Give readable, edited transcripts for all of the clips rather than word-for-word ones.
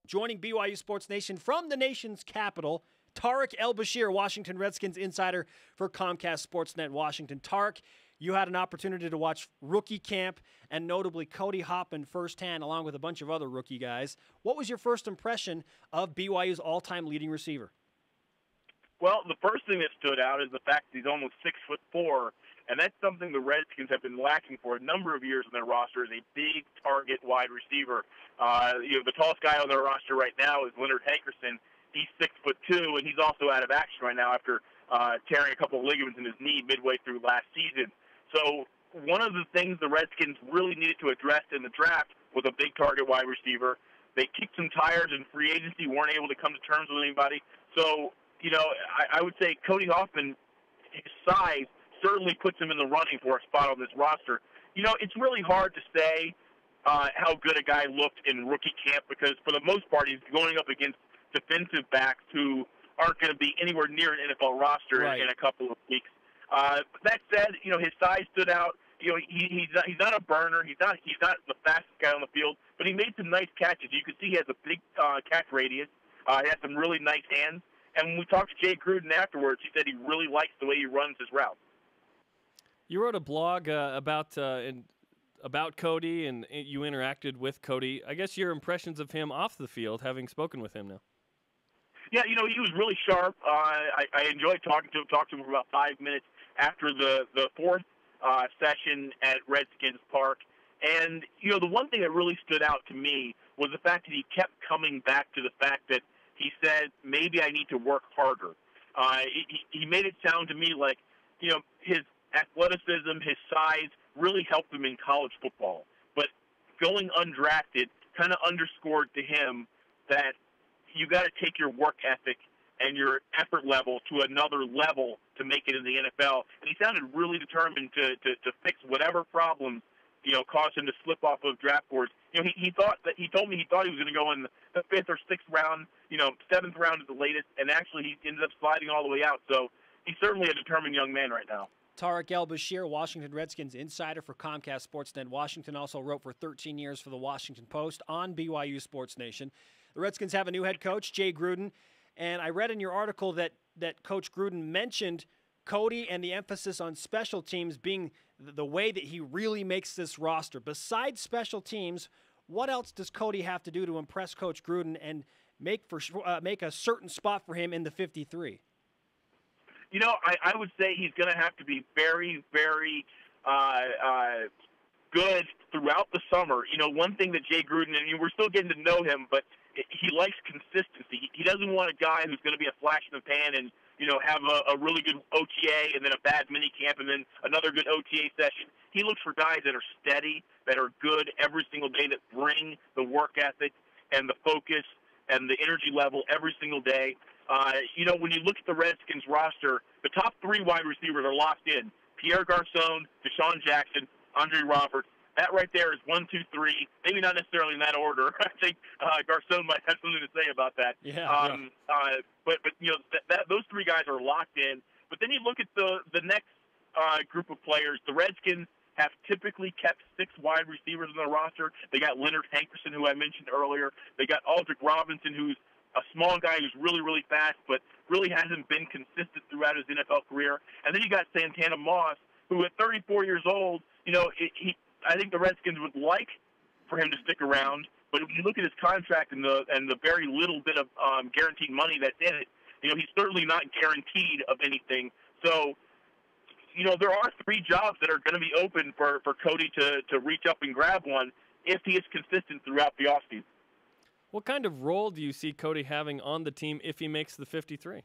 Joining BYU Sports Nation from the nation's capital, Tarik El-Bashir, Washington Redskins insider for Comcast SportsNet Washington. Tarik, you had an opportunity to watch rookie camp and notably Cody Hoffman firsthand along with a bunch of other rookie guys. What was your first impression of BYU's all-time leading receiver? Well, the first thing that stood out is the fact that he's almost 6'4", and that's something the Redskins have been lacking for a number of years in their roster, is a big target wide receiver. The tallest guy on their roster right now is Leonard Hankerson. He's 6'2", and he's also out of action right now after tearing a couple of ligaments in his knee midway through last season. So one of the things the Redskins really needed to address in the draft was a big target wide receiver. They kicked some tires in free agency, weren't able to come to terms with anybody. So, I would say Cody Hoffman, his size certainly puts him in the running for a spot on this roster. It's really hard to say how good a guy looked in rookie camp because for the most part he's going up against defensive backs who aren't going to be anywhere near an NFL roster in a couple of weeks. That said, his size stood out. He's not a burner. He's not the fastest guy on the field, but he made some nice catches. You can see he has a big catch radius. He has some really nice hands. And when we talked to Jay Gruden afterwards, he said he really likes the way he runs his route. You wrote a blog about Cody, and you interacted with Cody. I guess your impressions of him off the field, having spoken with him now. Yeah, he was really sharp. I enjoyed talking to him. Talked to him for about 5 minutes after the fourth session at Redskins Park. And, the one thing that really stood out to me was the fact that he kept coming back to the fact that he said, maybe I need to work harder. He made it sound to me like, his athleticism, his size really helped him in college football. But going undrafted kind of underscored to him that you got to take your work ethic and your effort level to another level to make it in the NFL. And he sounded really determined to fix whatever problems, caused him to slip off of draft boards. He told me he thought he was going to go in the 5th or 6th round, 7th round at the latest, and actually he ended up sliding all the way out. So he's certainly a determined young man right now. Tarik El-Bashir, Washington Redskins insider for Comcast SportsNet Washington, also wrote for 13 years for the Washington Post on BYU Sports Nation. The Redskins have a new head coach, Jay Gruden, and I read in your article that Coach Gruden mentioned Cody and the emphasis on special teams being the way that he really makes this roster. Besides special teams, what else does Cody have to do to impress Coach Gruden and make a certain spot for him in the 53? I would say he's going to have to be very, very good throughout the summer. One thing that Jay Gruden, and we're still getting to know him, but he likes consistency. He doesn't want a guy who's going to be a flash in the pan and, have a really good OTA and then a bad mini camp and then another good OTA session. He looks for guys that are steady, that are good every single day, that bring the work ethic and the focus and the energy level every single day. When you look at the Redskins roster, the top 3 wide receivers are locked in. Pierre Garçon, Deshaun Jackson, Andre Roberts. That right there is 1, 2, 3. Maybe not necessarily in that order. I think Garçon might have something to say about that. Yeah. But those 3 guys are locked in. But then you look at the next group of players. The Redskins have typically kept 6 wide receivers on their roster. They got Leonard Hankerson, who I mentioned earlier. They got Aldrick Robinson, who's a small guy who's really, really fast, but really hasn't been consistent throughout his NFL career. And then you got Santana Moss, who at 34 years old, I think the Redskins would like for him to stick around. But if you look at his contract and the very little bit of guaranteed money that's in it, he's certainly not guaranteed of anything. So, there are 3 jobs that are going to be open for Cody to reach up and grab one if he is consistent throughout the offseason. What kind of role do you see Cody having on the team if he makes the 53?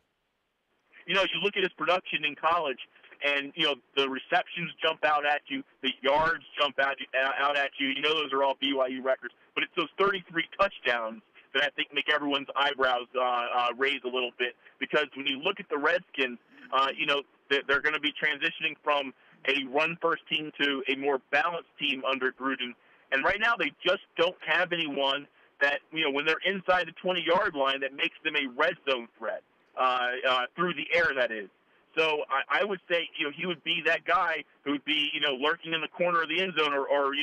You look at his production in college, and, the receptions jump out at you, the yards jump out at you. Those are all BYU records. But it's those 33 touchdowns that I think make everyone's eyebrows raise a little bit. Because when you look at the Redskins, they're going to be transitioning from a run-first team to a more balanced team under Gruden. And right now they just don't have anyone that, when they're inside the 20-yard line, that makes them a red zone threat through the air, that is. So I would say, he would be that guy who would be, lurking in the corner of the end zone or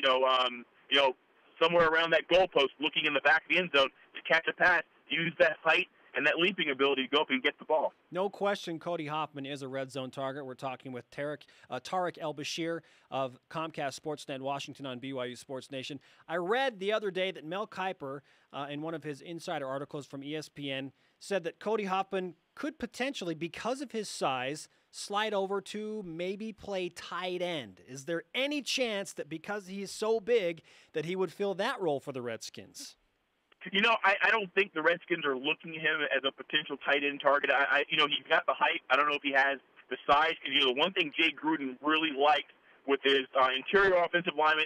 somewhere around that goalpost, looking in the back of the end zone to catch a pass, use that height and that leaping ability to go up and get the ball. No question, Cody Hoffman is a red zone target. We're talking with Tarik El-Bashir of Comcast SportsNet Washington on BYU Sports Nation. I read the other day that Mel Kiper, in one of his insider articles from ESPN, said that Cody Hoffman could potentially, because of his size, slide over to maybe play tight end. Is there any chance that because he's so big that he would fill that role for the Redskins? I don't think the Redskins are looking at him as a potential tight end target. He's got the height. I don't know if he has the size. Because the one thing Jay Gruden really likes with his interior offensive lineman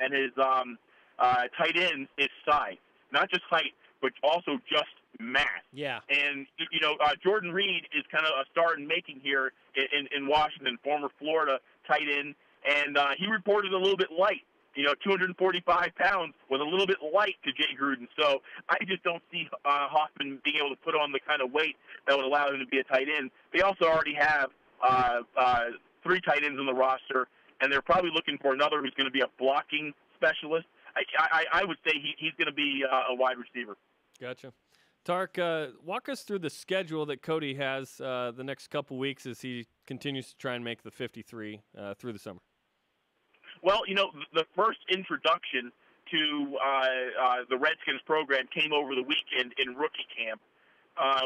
and his tight ends is size, not just height, but also just mass. Yeah. And Jordan Reed is kind of a star in making here in Washington, former Florida tight end, and he reported a little bit light. 245 pounds was a little bit light to Jay Gruden. So I just don't see Hoffman being able to put on the kind of weight that would allow him to be a tight end. They also already have 3 tight ends on the roster, and they're probably looking for another who's going to be a blocking specialist. I would say he's going to be a wide receiver. Gotcha. Tarik, walk us through the schedule that Cody has the next couple weeks as he continues to try and make the 53 through the summer. Well, the first introduction to the Redskins program came over the weekend in rookie camp.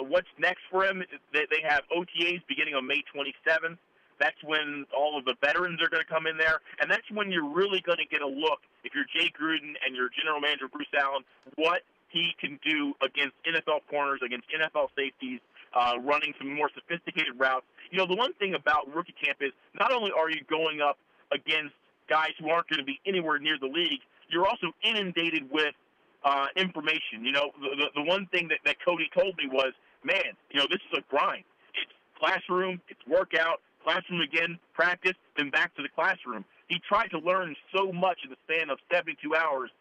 What's next for him? They have OTAs beginning on May 27th. That's when all of the veterans are going to come in there, and that's when you're really going to get a look, if you're Jay Gruden and your general manager, Bruce Allen, what he can do against NFL corners, against NFL safeties, running some more sophisticated routes. The one thing about rookie camp is not only are you going up against guys who aren't going to be anywhere near the league, you're also inundated with information. The one thing that Cody told me was, man, this is a grind. It's classroom, it's workout, classroom again, practice, then back to the classroom. He tried to learn so much in the span of 72 hours.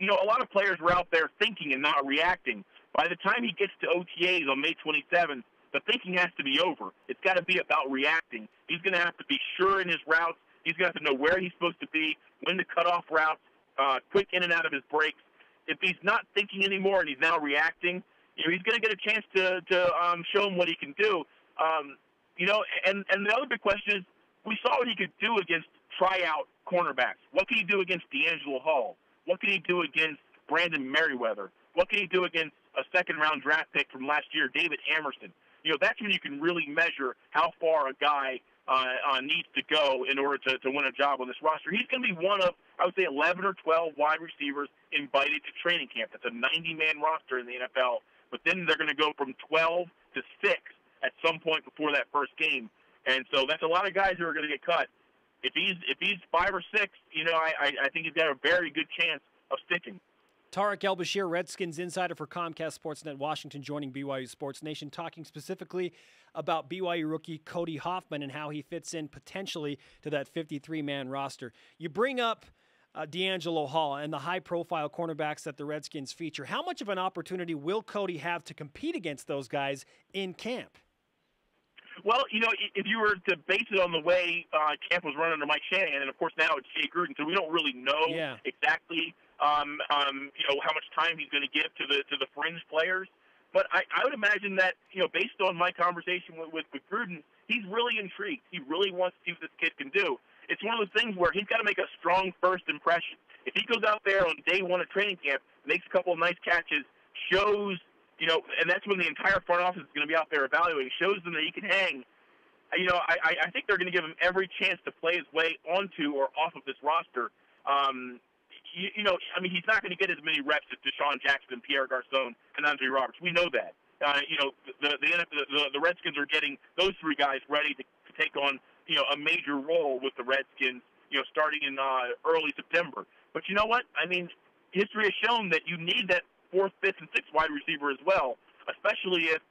A lot of players were out there thinking and not reacting. By the time he gets to OTAs on May 27th, the thinking has to be over. It's got to be about reacting. He's going to have to be sure in his routes. He's going to have to know where he's supposed to be, when to cut off routes, quick in and out of his breaks. If he's not thinking anymore and he's now reacting, he's going to get a chance to show him what he can do. And the other big question is, we saw what he could do against tryout cornerbacks. What can he do against D'Angelo Hall? What can he do against Brandon Merriweather? What can he do against a second-round draft pick from last year, David Amerson? That's when you can really measure how far a guy needs to go in order to win a job on this roster. He's going to be one of, I would say, 11 or 12 wide receivers invited to training camp. That's a 90-man roster in the NFL. But then they're going to go from 12 to 6 at some point before that first game. And so that's a lot of guys who are going to get cut. If he's 5 or 6, I think he's got a very good chance of sticking. Tarik El-Bashir, Redskins insider for Comcast SportsNet Washington, joining BYU Sports Nation, talking specifically about BYU rookie Cody Hoffman and how he fits in potentially to that 53-man roster. You bring up D'Angelo Hall and the high-profile cornerbacks that the Redskins feature. How much of an opportunity will Cody have to compete against those guys in camp? Well, if you were to base it on the way camp was run under Mike Shanahan, and of course now it's Jay Gruden, so we don't really know exactly how much time he's going to give to the fringe players. But I would imagine that, based on my conversation with Gruden, he's really intrigued. He really wants to see what this kid can do. It's one of those things where he's got to make a strong first impression. If he goes out there on day one of training camp, makes a couple of nice catches, shows, and that's when the entire front office is going to be out there evaluating, shows them that he can hang, I think they're going to give him every chance to play his way onto or off of this roster. He's not going to get as many reps as Deshaun Jackson, Pierre Garçon, and Andre Roberts. We know that. The Redskins are getting those 3 guys ready to take on, a major role with the Redskins, starting in early September. But you know what? History has shown that you need that 4th, 5th, and 6th wide receiver as well, especially if,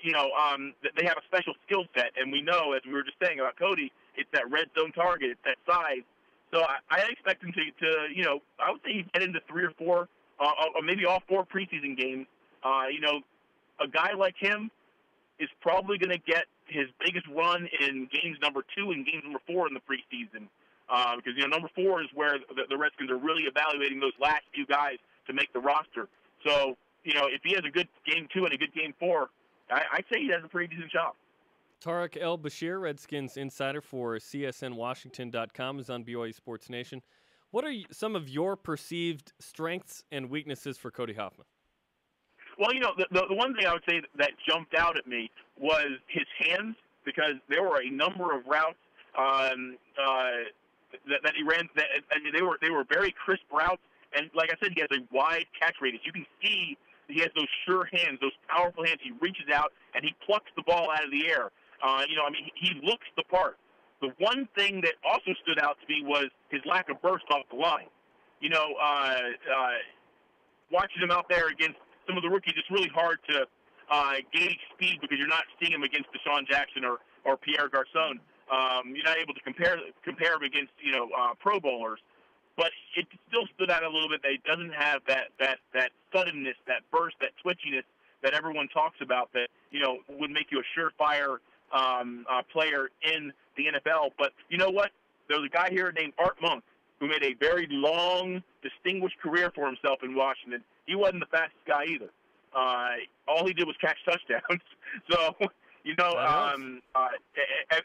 they have a special skill set. And we know, as we were just saying about Cody, it's that red zone target, it's that size. So I expect him to I would say he'd get into 3 or 4, or maybe all 4 preseason games. A guy like him is probably going to get his biggest run in games number 2 and games number 4 in the preseason. Because, number 4 is where the Redskins are really evaluating those last few guys to make the roster. So, if he has a good game 2 and a good game 4, I'd say he has a pretty decent shot. Tarik El-Bashir, Redskins insider for CSNWashington.com, is on BYU Sports Nation. What are some of your perceived strengths and weaknesses for Cody Hoffman? Well, the one thing I would say that jumped out at me was his hands, because there were a number of routes that he ran. They were very crisp routes, and like I said, he has a wide catch radius. You can see he has those sure hands, those powerful hands. He reaches out and he plucks the ball out of the air. He looks the part. The one thing that also stood out to me was his lack of burst off the line. Watching him out there against some of the rookies, it's really hard to gauge speed because you're not seeing him against Deshaun Jackson or Pierre Garçon. You're not able to compare him against Pro Bowlers, but it still stood out a little bit that he doesn't have that suddenness, that burst, that twitchiness that everyone talks about that would make you a surefire player in the NFL. But you know what? There's a guy here named Art Monk who made a very long, distinguished career for himself in Washington. He wasn't the fastest guy either. All he did was catch touchdowns. So,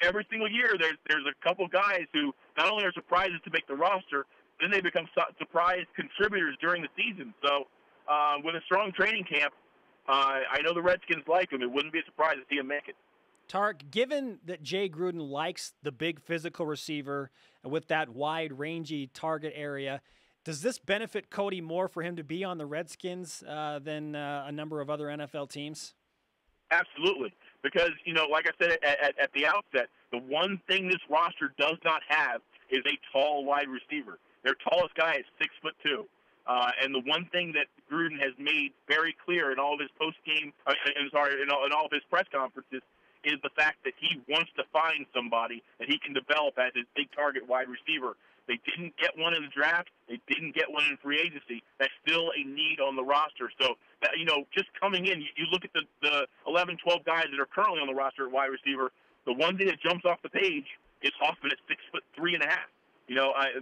every single year there's a couple guys who not only are surprises to make the roster, then they become surprise contributors during the season. So, with a strong training camp, I know the Redskins like him. It wouldn't be a surprise to see him make it. Tarik, given that Jay Gruden likes the big physical receiver with that wide, rangy target area, does this benefit Cody more for him to be on the Redskins than a number of other NFL teams? Absolutely. Because, like I said at the outset, the one thing this roster does not have is a tall wide receiver. Their tallest guy is 6'2". And the one thing that Gruden has made very clear in all of his in all of his press conferences is the fact that he wants to find somebody that he can develop as his big target wide receiver. They didn't get one in the draft. They didn't get one in free agency. That's still a need on the roster. So, just coming in, you look at the 11, 12 guys that are currently on the roster at wide receiver, the one thing that jumps off the page is Hoffman at 6'3.5".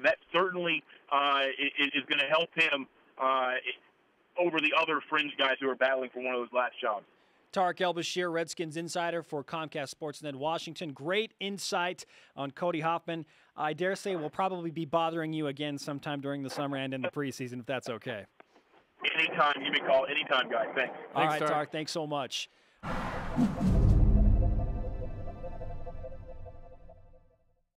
That certainly is going to help him over the other fringe guys who are battling for one of those last jobs. Tarik El-Bashir, Redskins insider for Comcast SportsNet Washington. Great insight on Cody Hoffman. I dare say we'll probably be bothering you again sometime during the summer and in the preseason, if that's okay. Anytime. You may call anytime, guys. Thanks. All right, Tarik. Thanks so much.